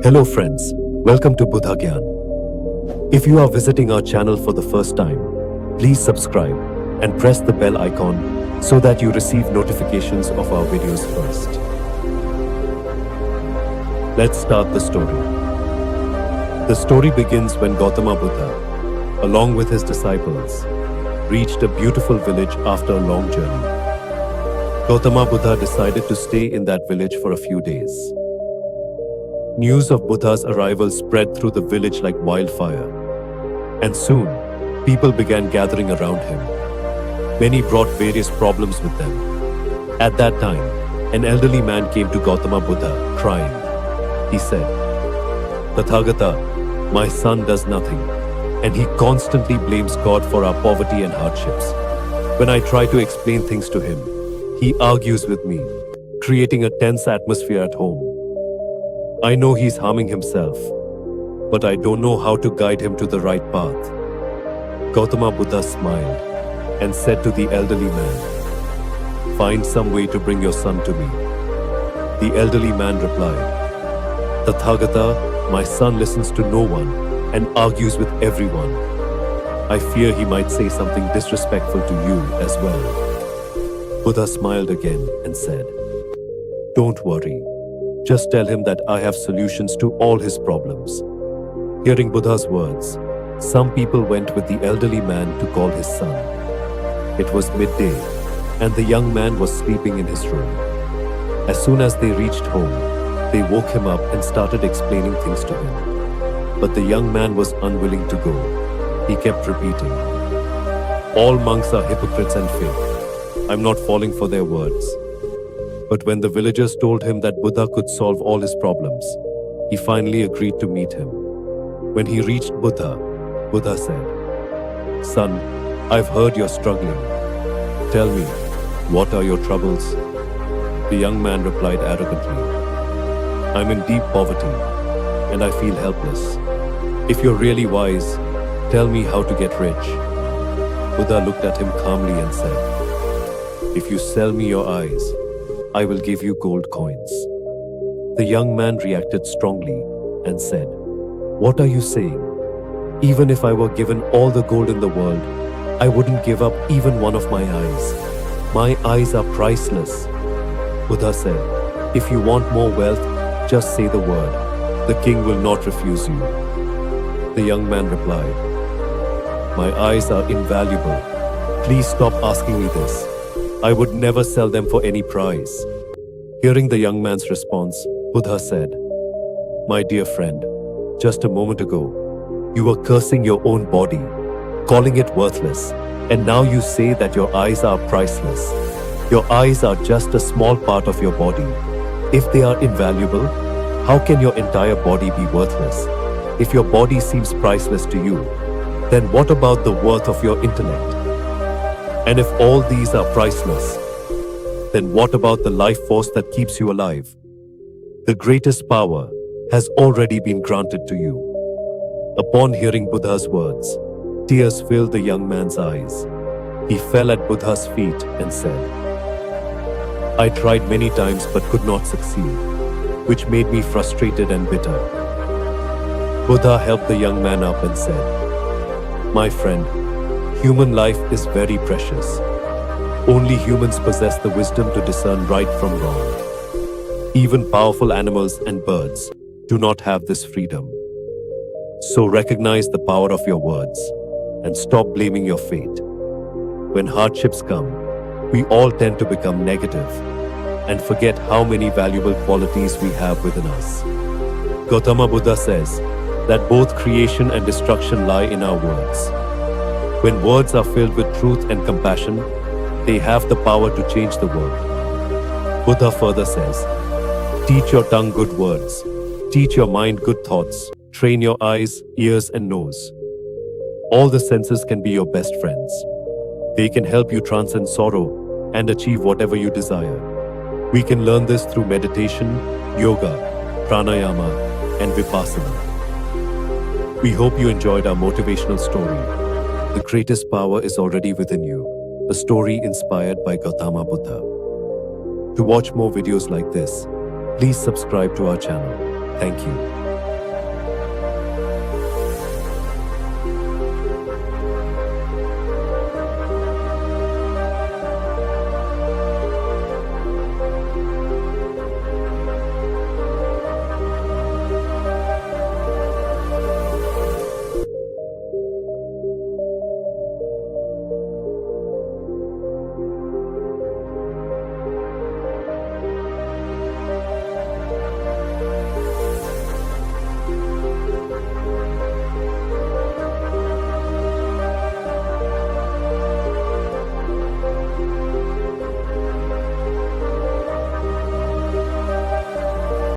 Hello friends, welcome to Buddha Gyan. If you are visiting our channel for the first time, please subscribe and press the bell icon so that you receive notifications of our videos first. Let's start the story. The story begins when Gautama Buddha, along with his disciples, reached a beautiful village after a long journey. Gautama Buddha decided to stay in that village for a few days. News of Buddha's arrival spread through the village like wildfire, and soon people began gathering around him. Many brought various problems with them. At that time, an elderly man came to Gautama Buddha, crying. He said, "Tathagata, my son does nothing, and he constantly blames God for our poverty and hardships. When I try to explain things to him, he argues with me, creating a tense atmosphere at home. I know he's harming himself, but I don't know how to guide him to the right path." Gautama Buddha smiled and said to the elderly man, "Find some way to bring your son to me." The elderly man replied, "Tathagata, my son listens to no one and argues with everyone. I fear he might say something disrespectful to you as well." Buddha smiled again and said, "Don't worry. Just tell him that I have solutions to all his problems." Hearing Buddha's words, some people went with the elderly man to call his son. It was midday, and the young man was sleeping in his room. As soon as they reached home, they woke him up and started explaining things to him. But the young man was unwilling to go. He kept repeating, "All monks are hypocrites and fake. I'm not falling for their words." But when the villagers told him that Buddha could solve all his problems, he finally agreed to meet him. When he reached Buddha, Buddha said, "Son, I've heard you're struggling. Tell me, what are your troubles?" The young man replied arrogantly, "I'm in deep poverty, and I feel helpless. If you're really wise, tell me how to get rich." Buddha looked at him calmly and said, "If you sell me your eyes, I will give you gold coins." The young man reacted strongly and said, "What are you saying? Even if I were given all the gold in the world, I wouldn't give up even one of my eyes. My eyes are priceless." Buddha said, "If you want more wealth, just say the word. The king will not refuse you." The young man replied, "My eyes are invaluable. Please stop asking me this. I would never sell them for any price." Hearing the young man's response, Buddha said, "My dear friend, just a moment ago, you were cursing your own body, calling it worthless, and now you say that your eyes are priceless. Your eyes are just a small part of your body. If they are invaluable, how can your entire body be worthless? If your body seems priceless to you, then what about the worth of your intellect? And if all these are priceless, then what about the life force that keeps you alive? The greatest power has already been granted to you." Upon hearing Buddha's words, tears filled the young man's eyes. He fell at Buddha's feet and said, "I tried many times but could not succeed, which made me frustrated and bitter." Buddha helped the young man up and said, "My friend, human life is very precious. Only humans possess the wisdom to discern right from wrong. Even powerful animals and birds do not have this freedom. So recognize the power of your words and stop blaming your fate. When hardships come, we all tend to become negative and forget how many valuable qualities we have within us." Gautama Buddha says that both creation and destruction lie in our words. When words are filled with truth and compassion, they have the power to change the world. Buddha further says, "Teach your tongue good words, teach your mind good thoughts, train your eyes, ears and nose. All the senses can be your best friends. They can help you transcend sorrow and achieve whatever you desire. We can learn this through meditation, yoga, pranayama and vipassana." We hope you enjoyed our motivational story. The greatest power is already within you, a story inspired by Gautama Buddha. To watch more videos like this, please subscribe to our channel. Thank you.